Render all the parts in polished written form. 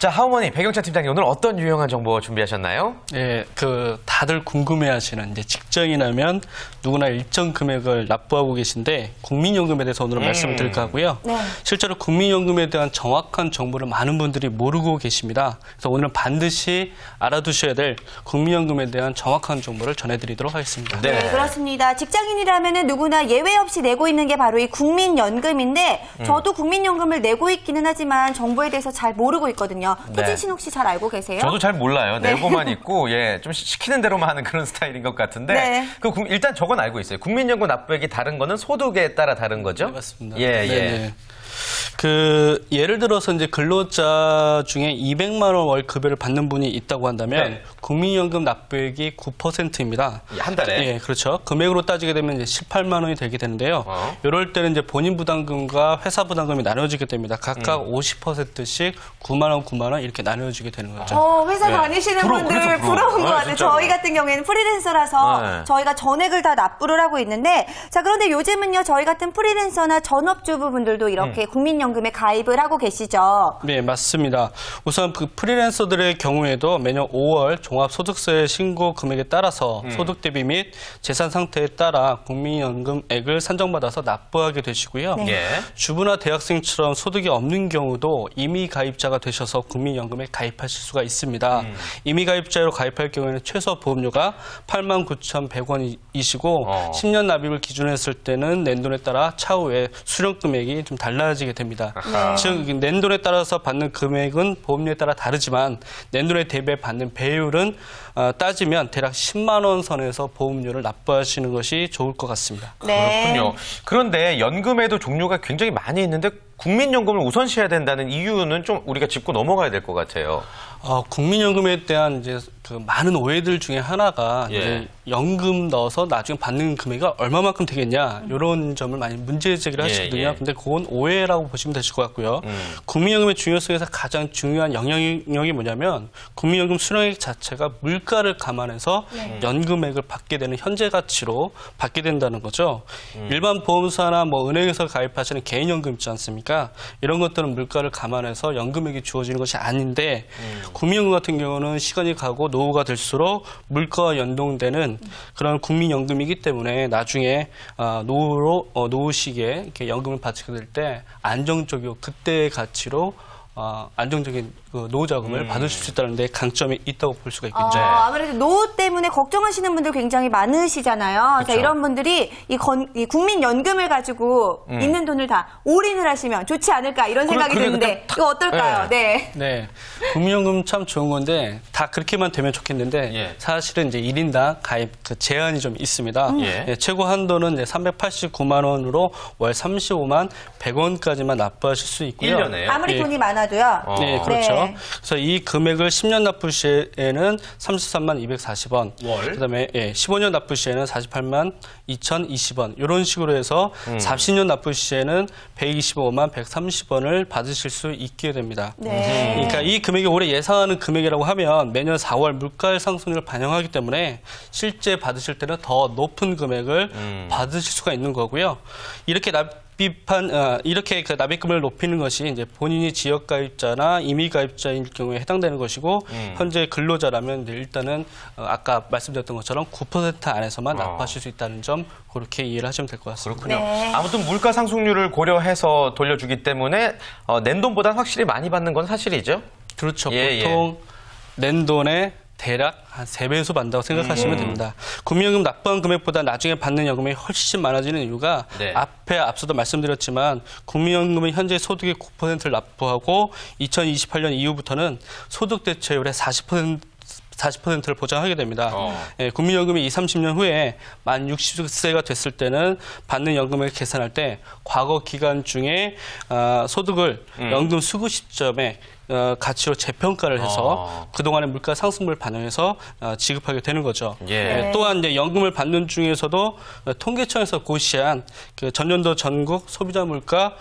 자, 하우머니 백영찬 팀장님 오늘 어떤 유용한 정보 준비하셨나요? 네, 다들 궁금해하시는 이제 직장인이라면 누구나 일정 금액을 납부하고 계신데 국민연금에 대해서 오늘은 말씀을 드릴까 하고요. 네. 실제로 국민연금에 대한 정확한 정보를 많은 분들이 모르고 계십니다. 그래서 오늘은 반드시 알아두셔야 될 국민연금에 대한 정확한 정보를 전해드리도록 하겠습니다. 네, 그렇습니다. 직장인이라면 누구나 예외 없이 내고 있는 게 바로 이 국민연금인데 저도 국민연금을 내고 있기는 하지만 정보에 대해서 잘 모르고 있거든요. 태진 씨는 혹시 잘 알고 계세요? 저도 잘 몰라요. 내고만 있고 좀 시키는 대로만 하는 그런 스타일인 것 같은데 일단 저건 알고 있어요. 국민연금 납부액이 다른 거는 소득에 따라 다른 거죠? 네, 맞습니다. 예. 예를 들어서 이제 근로자 중에 200만 원 월 급여를 받는 분이 있다고 한다면 국민연금 납부액이 9%입니다. 한 달에? 예, 그렇죠. 금액으로 따지게 되면 이제 18만 원이 되게 되는데요. 이럴 때는 이제 본인 부담금과 회사 부담금이 나눠지게 됩니다. 각각 50%씩 9만 원 이렇게 나눠지게 되는 거죠. 회사 다니시는 분들 부러운 것 같아요. 저희 같은 경우에는 프리랜서라서 저희가 전액을 다 납부를 하고 있는데 그런데 요즘은요 저희 같은 프리랜서나 전업주부분들도 이렇게 국민연금에 가입을 하고 계시죠? 네, 맞습니다. 우선 그 프리랜서들의 경우에도 매년 5월 종합소득세 신고 금액에 따라서 소득 대비 및 재산 상태에 따라 국민연금액을 산정받아서 납부하게 되시고요. 주부나 대학생처럼 소득이 없는 경우도 임의 가입자가 되셔서 국민연금에 가입하실 수가 있습니다. 임의 가입자로 가입할 경우에는 최소 보험료가 89,100원이시고 10년 납입을 기준으로 했을 때는 낸돈에 따라 차후에 수령 금액이 좀 달라지게 됩니다. 즉 낸돈에 따라서 받는 금액은 보험료에 따라 다르지만 낸돈에 대비해 받는 배율은 따지면 대략 10만 원 선에서 보험료를 납부하시는 것이 좋을 것 같습니다. 그렇군요. 그런데 연금에도 종류가 굉장히 많이 있는데 국민연금을 우선시해야 된다는 이유는 좀 우리가 짚고 넘어가야 될 것 같아요. 국민연금에 대한 이제 그 많은 오해들 중에 하나가 이제 연금 넣어서 나중에 받는 금액이 얼마만큼 되겠냐 이런 점을 많이 문제 제기를 하시거든요. 근데 그건 오해라고 보시면 되실 것 같고요. 국민연금의 중요성에서 가장 중요한 영향력이 뭐냐면 국민연금 수령액 자체가 물가를 감안해서 연금액을 받게 되는 현재 가치로 받게 된다는 거죠. 일반 보험사나 은행에서 가입하시는 개인연금 있지 않습니까? 이런 것들은 물가를 감안해서 연금액이 주어지는 것이 아닌데 국민연금 같은 경우는 시간이 가고 노후가 될수록 물가와 연동되는 그런 국민연금이기 때문에 나중에 노후 시기에 이렇게 연금을 받게 될 때 안정적이고 그때의 가치로 안정적인 노후 자금을 받으실 수 있다는 데 강점이 있다고 볼 수가 있겠죠. 아무래도 노후 때문에 걱정하시는 분들 굉장히 많으시잖아요. 자, 이런 분들이 이 국민연금을 가지고 있는 돈을 다 올인을 하시면 좋지 않을까 이런 생각이 드는데 이거 어떨까요? 네. 국민연금 참 좋은 건데 다 그렇게만 되면 좋겠는데 사실은 이제 1인당 가입 제한이 좀 있습니다. 최고 한도는 이제 389만 원으로 월 35만 100원까지만 납부하실 수 있고요. 1년에 아무리 돈이 많아도요. 네, 그렇죠. 그래서 이 금액을 10년 납부 시에는 33만 240원, 그다음에 15년 납부 시에는 48만 2,020원 이런 식으로 해서 40년 납부 시에는 125만 130원을 받으실 수 있게 됩니다. 그러니까 이 금액이 올해 예상하는 금액이라고 하면 매년 4월 물가 상승률을 반영하기 때문에 실제 받으실 때는 더 높은 금액을 받으실 수가 있는 거고요. 이렇게 그 납입금을 높이는 것이 이제 본인이 지역가입자나 임의가입자일 경우에 해당되는 것이고 현재 근로자라면 이제 일단은 아까 말씀드렸던 것처럼 9% 안에서만 납부하실 수 있다는 점 그렇게 이해를 하시면 될 것 같습니다. 그렇군요. 아무튼 물가 상승률을 고려해서 돌려주기 때문에 낸돈보다 확실히 많이 받는 건 사실이죠? 그렇죠. 보통 낸돈에 대략 한 3배수 받는다고 생각하시면 됩니다. 국민연금 납부한 금액보다 나중에 받는 연금이 훨씬 많아지는 이유가 앞서도 말씀드렸지만 국민연금은 현재 소득의 9%를 납부하고 2028년 이후부터는 소득 대체율의 40%를 보장하게 됩니다. 국민연금이 30년 후에 만 60세가 됐을 때는 받는 연금을 계산할 때 과거 기간 중에 소득을 연금 수급 시점에 가치로 재평가를 해서 그동안의 물가 상승분을 반영해서 지급하게 되는 거죠. 또한 이제 연금을 받는 중에서도 통계청에서 고시한 그 전년도 전국 소비자 물가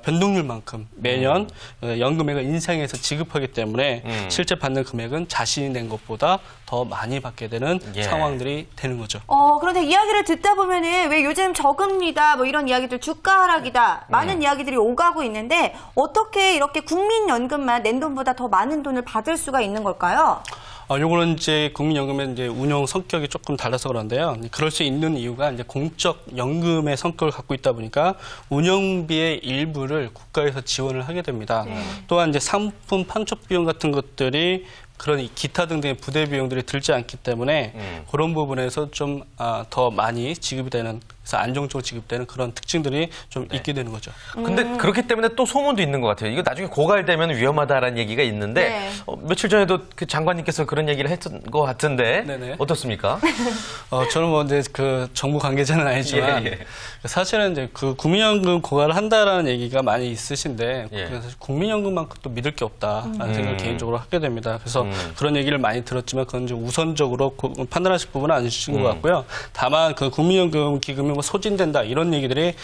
변동률만큼 매년 연금액을 인상해서 지급하기 때문에 실제 받는 금액은 자신이 낸 것보다 더 많이 받게 되는 상황들이 되는 거죠. 그런데 이야기를 듣다 보면은 왜 요즘 저금리다 뭐 이런 이야기들 주가 하락이다 많은 이야기들이 오가고 있는데 어떻게 이렇게 국민연금만 낸돈보다 더 많은 돈을 받을 수가 있는 걸까요? 요거는 이제 국민연금의 이제 운영 성격이 조금 달라서 그런데요. 그럴 수 있는 이유가 이제 공적 연금의 성격을 갖고 있다 보니까 운영비의 일부를 국가에서 지원을 하게 됩니다. 또한 이제 상품 판촉 비용 같은 것들이 그런 기타 등등의 부대 비용들이 들지 않기 때문에 그런 부분에서 좀 더 많이 지급이 되는, 그래서 안정적으로 지급되는 그런 특징들이 좀 있게 되는 거죠. 근데 그렇기 때문에 또 소문도 있는 것 같아요. 이거 나중에 고갈되면 위험하다라는 얘기가 있는데 며칠 전에도 그 장관님께서 그런 얘기를 했던 것 같은데 네네. 어떻습니까? 저는 뭐 이제 그 정부 관계자는 아니지만 사실은 이제 그 국민연금 고갈을 한다라는 얘기가 많이 있으신데 사실 국민연금만큼 또 믿을 게 없다라는 생각을 개인적으로 하게 됩니다. 그래서 그런 얘기를 많이 들었지만 그건 이제 우선적으로 판단하실 부분은 아니신 것 같고요. 다만 그 국민연금 기금이 뭐 소진된다 이런 얘기들이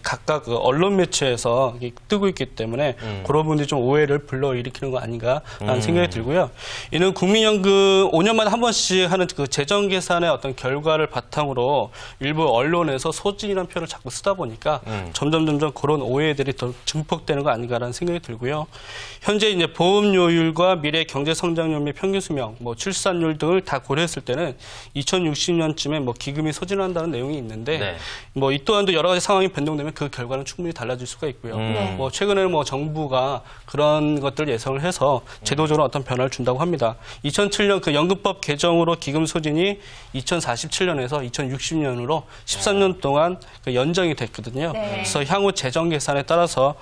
각각 그 언론 매체에서 뜨고 있기 때문에 그런 부분들이 좀 오해를 불러일으키는 거 아닌가라는 생각이 들고요. 이는 국민연금 5년마다 한 번씩 하는 그 재정 계산의 어떤 결과를 바탕으로 일부 언론에서 소진이라는 표현을 자꾸 쓰다 보니까 점점 그런 오해들이 더 증폭되는 거 아닌가라는 생각이 들고요. 현재 이제 보험료율과 미래 경제 성장률 및 평균 수명, 뭐 출산율 등을 다 고려했을 때는 2060년쯤에 뭐 기금이 소진한다는 내용이 있는데 뭐 이 또한도 여러 가지 상황이 변동되면 그 결과는 충분히 달라질 수가 있고요. 뭐 최근에는 뭐 정부가 그런 것들을 예상을 해서 제도적으로 어떤 변화를 준다고 합니다. 2007년 그 연금법 개정으로 기금 소진이 2047년에서 2060년으로 13년 동안 그 연장이 됐거든요. 그래서 향후 재정 계산에 따라서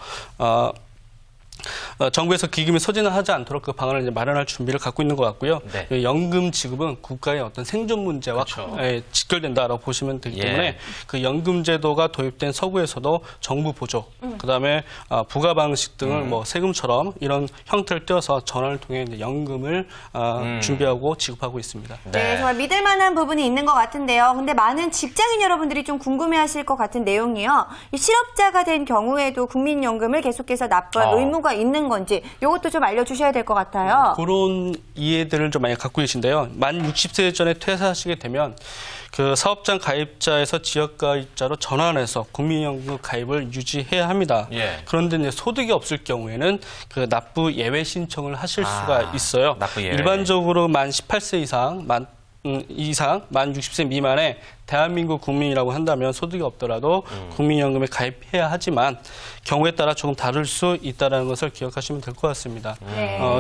정부에서 기금이 소진을 하지 않도록 그 방안을 이제 마련할 준비를 갖고 있는 것 같고요. 그 연금 지급은 국가의 어떤 생존 문제와 직결된다라고 보시면 되기 때문에 그 연금 제도가 도입된 서구에서도 정부 보조, 그다음에 부가 방식 등을 뭐 세금처럼 이런 형태를 떼어서 전환을 통해 이제 연금을 준비하고 지급하고 있습니다. 네, 정말 믿을 만한 부분이 있는 것 같은데요. 근데 많은 직장인 여러분들이 좀 궁금해하실 것 같은 내용이요. 이 실업자가 된 경우에도 국민연금을 계속해서 납부할 의무가 있는 건지 이것도 좀 알려주셔야 될 것 같아요. 그런 이해들을 좀 많이 갖고 계신데요. 만 60세 전에 퇴사하시게 되면 그 사업장 가입자에서 지역가입자로 전환해서 국민연금 가입을 유지해야 합니다. 그런데 이제 소득이 없을 경우에는 그 납부 예외 신청을 하실 수가 있어요. 일반적으로 만 18세 이상, 만 60세 미만의 대한민국 국민이라고 한다면 소득이 없더라도 국민연금에 가입해야 하지만 경우에 따라 조금 다를 수 있다는 것을 기억하시면 될 것 같습니다.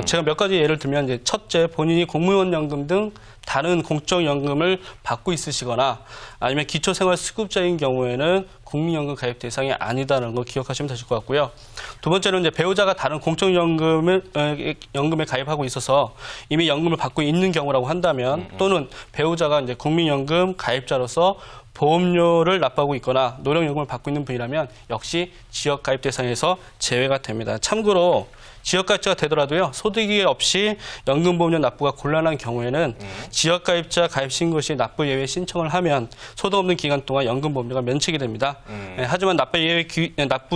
제가 몇 가지 예를 들면 이제 첫째, 본인이 공무원연금 등 다른 공적연금을 받고 있으시거나 아니면 기초생활수급자인 경우에는 국민연금 가입 대상이 아니다라는 거 기억하시면 되실 것 같고요. 두 번째는 이제 배우자가 다른 공적연금에 가입하고 있어서 이미 연금을 받고 있는 경우라고 한다면 또는 배우자가 이제 국민연금 가입자로서 보험료를 납부하고 있거나 노령연금을 받고 있는 분이라면 역시 지역가입 대상에서 제외가 됩니다. 참고로 지역가입자가 되더라도요, 소득이 없이 연금보험료 납부가 곤란한 경우에는 지역가입자 가입 신고 시 납부 예외 신청을 하면 소득 없는 기간 동안 연금보험료가 면책이 됩니다. 하지만 납부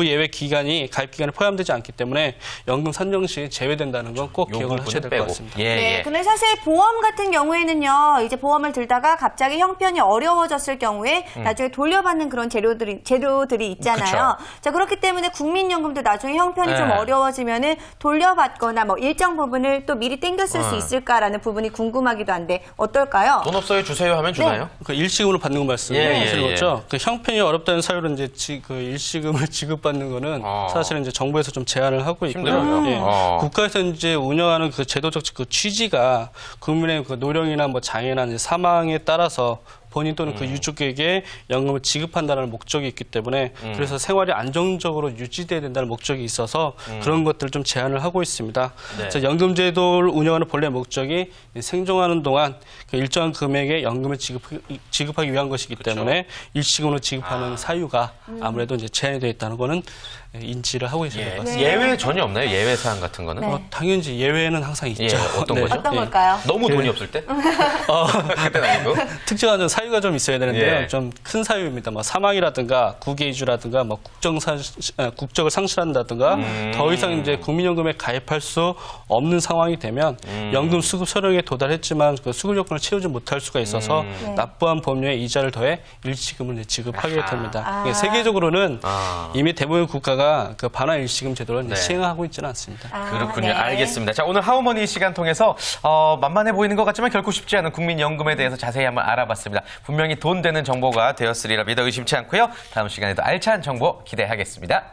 예외 기간이 가입 기간에 포함되지 않기 때문에 연금 산정 시 제외된다는 건 꼭 기억을 하셔야 될 것 같습니다. 네, 근데 사실 보험 같은 경우에는요, 이제 보험을 들다가 갑자기 형편이 어려워졌을 경우에 나중에 돌려받는 그런 제도들이 있잖아요. 자, 그렇기 때문에 국민연금도 나중에 형편이 좀 어려워지면은 돌려받거나 뭐 일정 부분을 또 미리 땡겼을 수 있을까라는 부분이 궁금하기도 한데 어떨까요? 돈 없어요 주세요 하면 주나요? 그 일시금으로 받는 거 말씀하시는 거죠? 그 형편이 어렵다는 사유로 이제 그 일시금을 지급받는 거는 사실은 이제 정부에서 좀 제한을 하고 있고요. 국가에서 이제 운영하는 그 제도적 그 취지가 국민의 그 노령이나 뭐 장애나 이제 사망에 따라서 본인 또는 그 유족에게 연금을 지급한다는 목적이 있기 때문에 그래서 생활이 안정적으로 유지돼야 된다는 목적이 있어서 그런 것들을 좀 제한을 하고 있습니다. 그래서 연금제도를 운영하는 본래 목적이 생존하는 동안 그 일정한 금액의 연금을 지급하기 위한 것이기 때문에 일시금으로 지급하는 사유가 아무래도 이제 제한이 되어 있다는 거는 인지를 하고 계셔야 될 것 같습니다. 예외 전혀 없나요? 예외 사항 같은 거는? 당연히 예외는 항상 있죠. 어떤 거죠? 어떤 걸까요? 너무 돈이 없을 때? 그때는 아니고? 특정한 사유 사유가 좀 있어야 되는데요. 예. 좀 큰 사유입니다. 뭐 사망이라든가 국외 이주라든가 뭐 국적을 상실한다든가 더 이상 이제 국민연금에 가입할 수 없는 상황이 되면 연금 수급 소령에 도달했지만 그 수급 요건을 채우지 못할 수가 있어서 납부한 보험료에 이자를 더해 일시금을 지급하게 됩니다. 세계적으로는 이미 대부분 국가가 그 반환 일시금 제도를 시행하고 있지는 않습니다. 그렇군요. 알겠습니다. 자, 오늘 하우머니 시간 통해서 만만해 보이는 것 같지만 결코 쉽지 않은 국민연금에 대해서 자세히 한번 알아봤습니다. 분명히 돈 되는 정보가 되었으리라 믿어 의심치 않고요. 다음 시간에도 알찬 정보 기대하겠습니다.